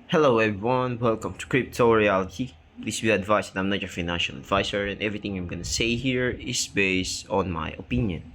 Hello everyone, welcome to CryptoReality. Please be advised that I'm not your financial advisor and everything I'm gonna say here is based on my opinion.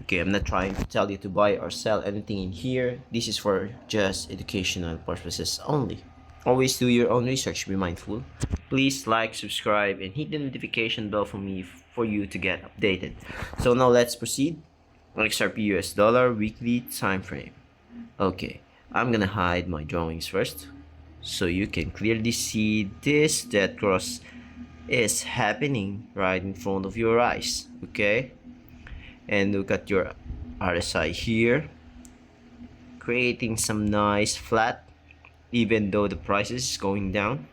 Okay, I'm not trying to tell you to buy or sell anything in here. This is for just educational purposes only. Always do your own research, be mindful. Please like, subscribe, and hit the notification bell for me for you to get updated. So now let's proceed. XRP US dollar weekly time frame. Okay, I'm gonna hide my drawings first so you can clearly see this dead cross is happening right in front of your eyes. Okay, and look at your RSI here, creating some nice flat even though the price is going down.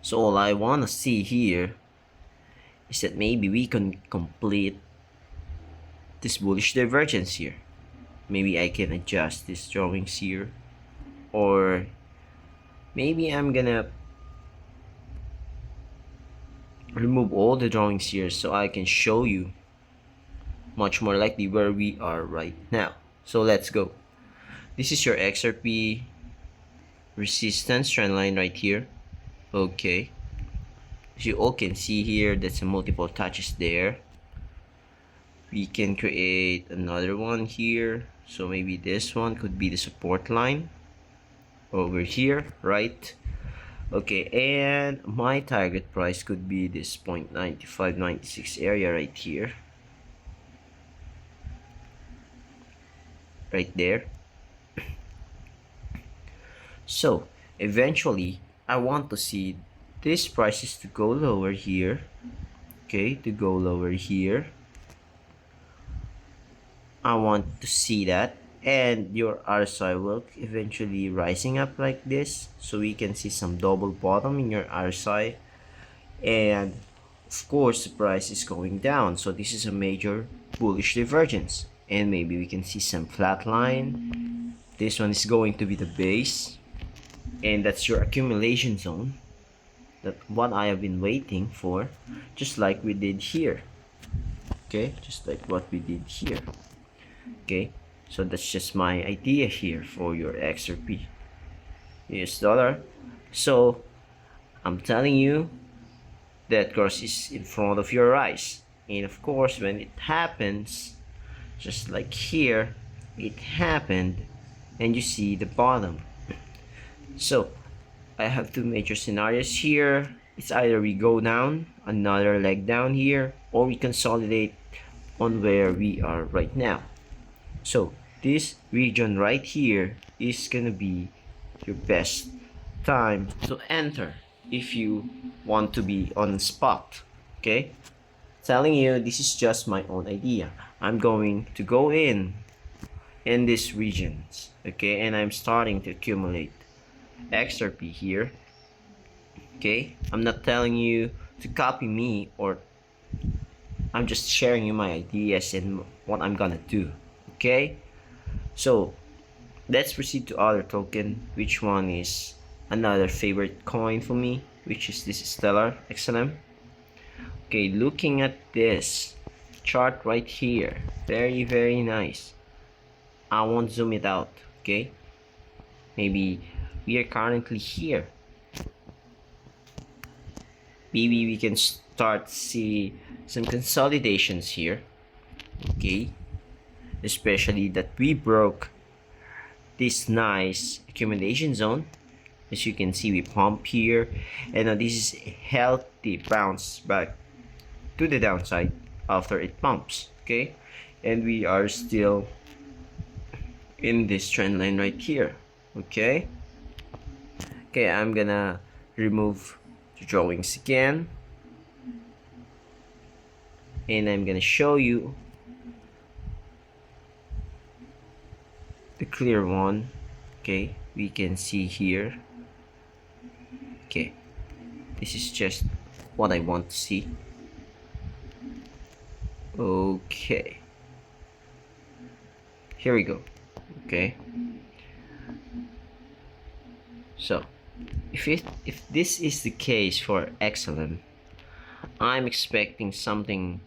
So all I wanna see here is that maybe we can complete this bullish divergence here. Maybe I can adjust these drawings here, or maybe I'm gonna remove all the drawings here so I can show you much more likely where we are right now. So let's go. This is your XRP resistance trend line right here. Okay, as you all can see here, that's a multiple touches there. We can create another one here, so maybe this one could be the support line over here, right? Okay, and my target price could be this 0.9596 area right here, right there. So eventually I want to see these prices to go lower here. Okay, to go lower here. I want to see that, and your RSI will eventually rising up like this, so we can see some double bottom in your RSI, and of course the price is going down, so this is a major bullish divergence, and maybe we can see some flat line. This one is going to be the base, and that's your accumulation zone, that what I have been waiting for, just like we did here. Okay, just like what we did here. Okay, so that's just my idea here for your XRP US dollar. So I'm telling you that course is in front of your eyes, and of course when it happens, just like here, it happened, and you see the bottom. So I have two major scenarios here. It's either we go down, another leg down here, or we consolidate on where we are right now. So this region right here is gonna be your best time to enter if you want to be on spot. Okay, telling you this is just my own idea. I'm going to go in these regions, okay, and I'm starting to accumulate XRP here. Okay, I'm not telling you to copy me, or I'm just sharing you my ideas and what I'm gonna do. Okay, so let's proceed to other token, which one is another favorite coin for me, which is this Stellar XLM. Okay, looking at this chart right here, very nice. I won't zoom it out. Okay, maybe we are currently here. Maybe we can start see some consolidations here. Okay, especially that we broke this nice accumulation zone. As you can see, we pump here, and now this is a healthy bounce back to the downside after it pumps. Okay, and we are still in this trend line right here. Okay, I'm gonna remove the drawings again, and I'm gonna show you the clear one. Okay, we can see here. Okay, this is just what I want to see. Okay, here we go. Okay, so if this is the case for XLM, I'm expecting something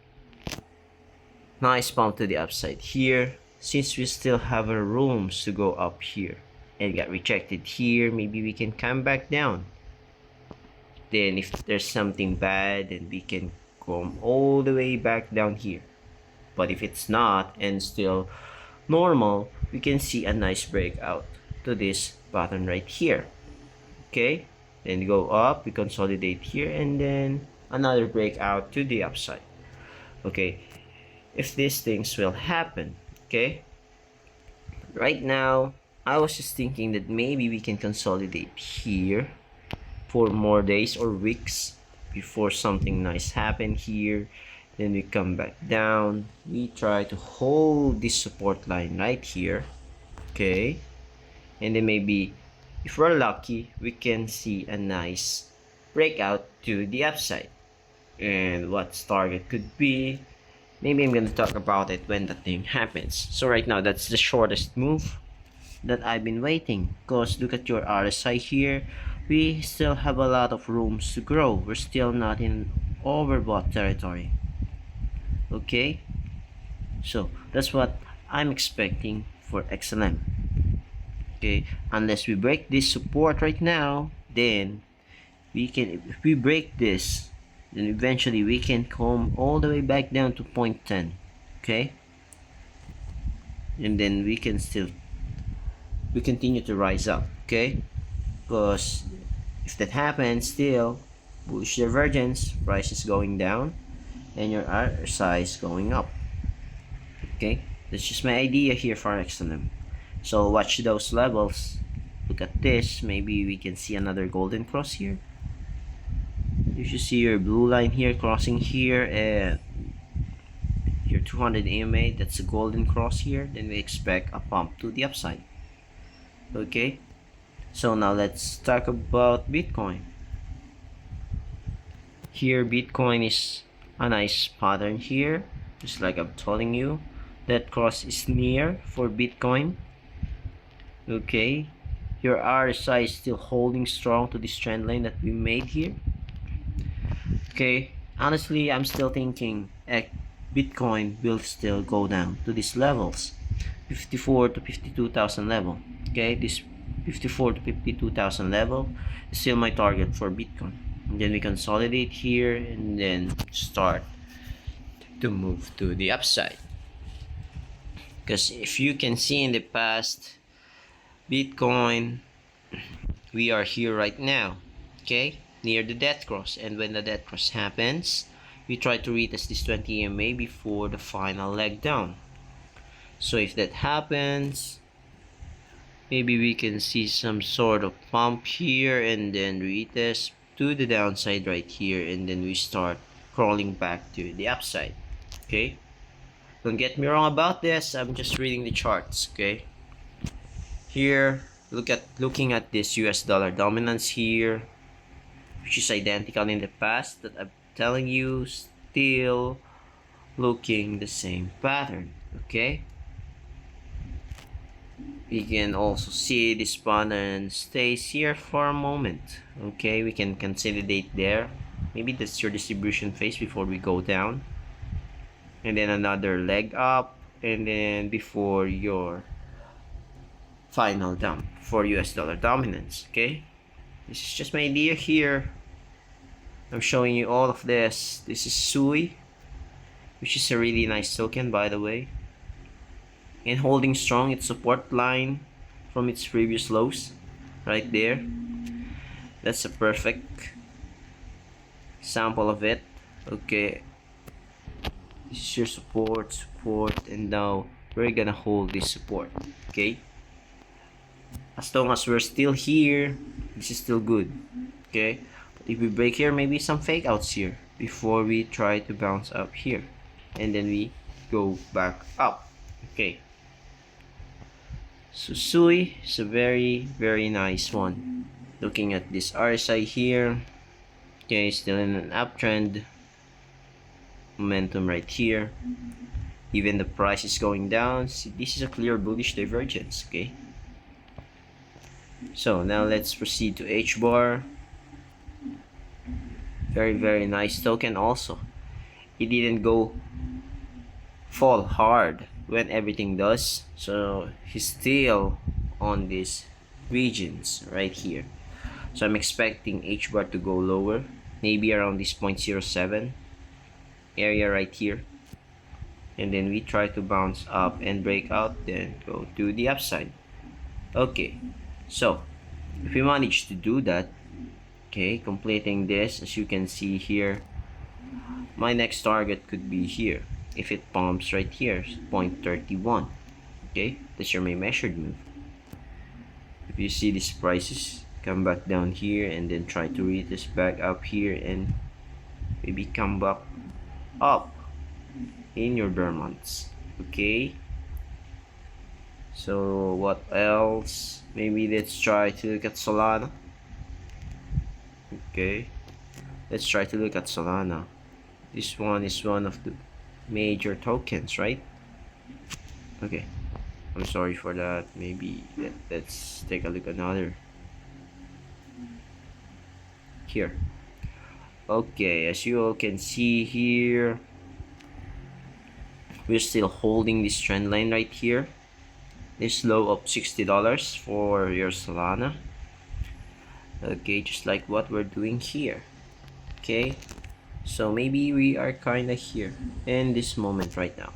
nice pump to the upside here, since we still have a rooms to go up here. and got rejected here, maybe we can come back down. Then if there's something bad, then we can come all the way back down here. But if it's not and still normal, we can see a nice breakout to this pattern right here. Okay, then go up, we consolidate here, and then another breakout to the upside. Okay, if these things will happen. Okay, right now I was just thinking that maybe we can consolidate here for more days or weeks before something nice happen here. Then we come back down, we try to hold this support line right here. Okay, and then maybe if we're lucky, we can see a nice breakout to the upside. And what target could be, maybe I'm gonna talk about it when the thing happens. So right now, that's the shortest move that I've been waiting. Because look at your RSI here, we still have a lot of rooms to grow. We're still not in overbought territory. Okay, so that's what I'm expecting for XLM. Okay, unless we break this support right now, then we can, if we break this, then eventually we can come all the way back down to 0.10. Okay, and then we can still, we continue to rise up. Okay, because if that happens, still bullish divergence, price is going down and your RSI is going up. Okay, that's just my idea here for XLM. So watch those levels. Look at this. Maybe we can see another golden cross here. You should see your blue line here crossing here and your 200 EMA. That's a golden cross here. Then we expect a pump to the upside. Okay, so now let's talk about Bitcoin. Here Bitcoin is a nice pattern here, just like I'm telling you. That cross is near for Bitcoin. Okay, your RSI is still holding strong to this trend line that we made here. Okay, honestly, I'm still thinking Bitcoin will still go down to these levels, 54 to 52,000 level. Okay, this 54 to 52,000 level is still my target for Bitcoin. And then we consolidate here and then start to move to the upside. Because if you can see in the past, Bitcoin, we are here right now, okay, near the death cross, and when the death cross happens, we try to retest this 20 EMA before the final leg down. So if that happens, maybe we can see some sort of pump here and then retest to the downside right here, and then we start crawling back to the upside. Okay, don't get me wrong about this, I'm just reading the charts. Okay, here looking at this US dollar dominance here, which is identical in the past, that I'm telling you, still looking the same pattern. Okay, we can also see this pattern stays here for a moment. Okay, we can consolidate there. Maybe that's your distribution phase before we go down, and then another leg up, and then before your final dump for US dollar dominance. Okay, this is just my idea here. I'm showing you all of this. This is SUI, which is a really nice token, by the way, and holding strong its support line from its previous lows right there. That's a perfect sample of it. Okay, this is your support, and now we're gonna hold this support. Okay, as long as we're still here, this is still good. Okay, but if we break here, maybe some fake outs here before we try to bounce up here, and then we go back up. Okay, so SUI is a very nice one. Looking at this RSI here, okay, still in an uptrend, momentum right here, even the price is going down. See, this is a clear bullish divergence. Okay, so now let's proceed to H bar. Very nice token also. It didn't go fall hard when everything does, so he's still on this regions right here. So I'm expecting H bar to go lower, maybe around this 0.07 area right here, and then we try to bounce up and break out, then go to the upside. Okay, so if we manage to do that, okay, completing this, as you can see here, my next target could be here. If it pumps right here, 0.31. Okay, that's your main measured move. If you see these prices come back down here and then try to retest back up here and maybe come back up in your bear months. Okay, so what else? Maybe let's try to look at Solana. Okay, let's try to look at Solana. This one is one of the major tokens, right? Okay, I'm sorry for that. Maybe let's take a look at another here. Okay, as you all can see here, we're still holding this trend line right here, this low of $60 for your Solana. Okay, just like what we're doing here. Okay, so maybe we are kind of here in this moment right now.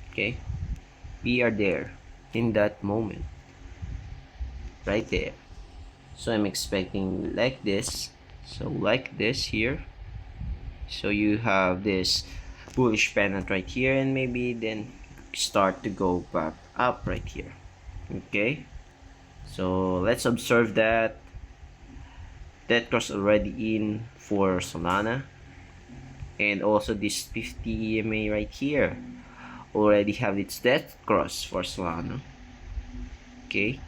Okay, we are there in that moment right there. So I'm expecting like this, so like this here, so you have this bullish pennant right here, and maybe then start to go back up right here. Okay, so let's observe that cross already in for Solana, and also this 50 EMA right here already have its death cross for Solana. Okay,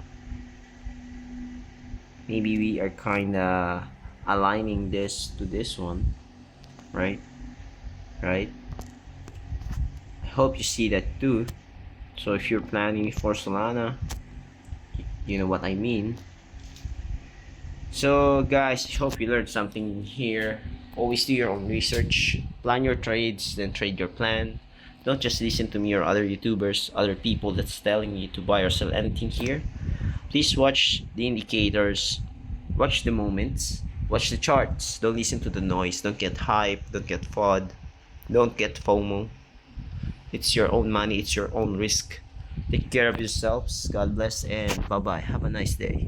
maybe we are kinda aligning this to this one, right? I hope you see that too. So if you're planning for Solana, you know what I mean. So guys, I hope you learned something here. Always do your own research, plan your trades, then trade your plan. Don't just listen to me or other YouTubers, other people that's telling you to buy or sell anything here. Please watch the indicators, watch the moments, watch the charts. Don't listen to the noise, don't get hype, don't get FOD, don't get FOMO. It's your own money, it's your own risk. Take care of yourselves. God bless, and bye bye. Have a nice day.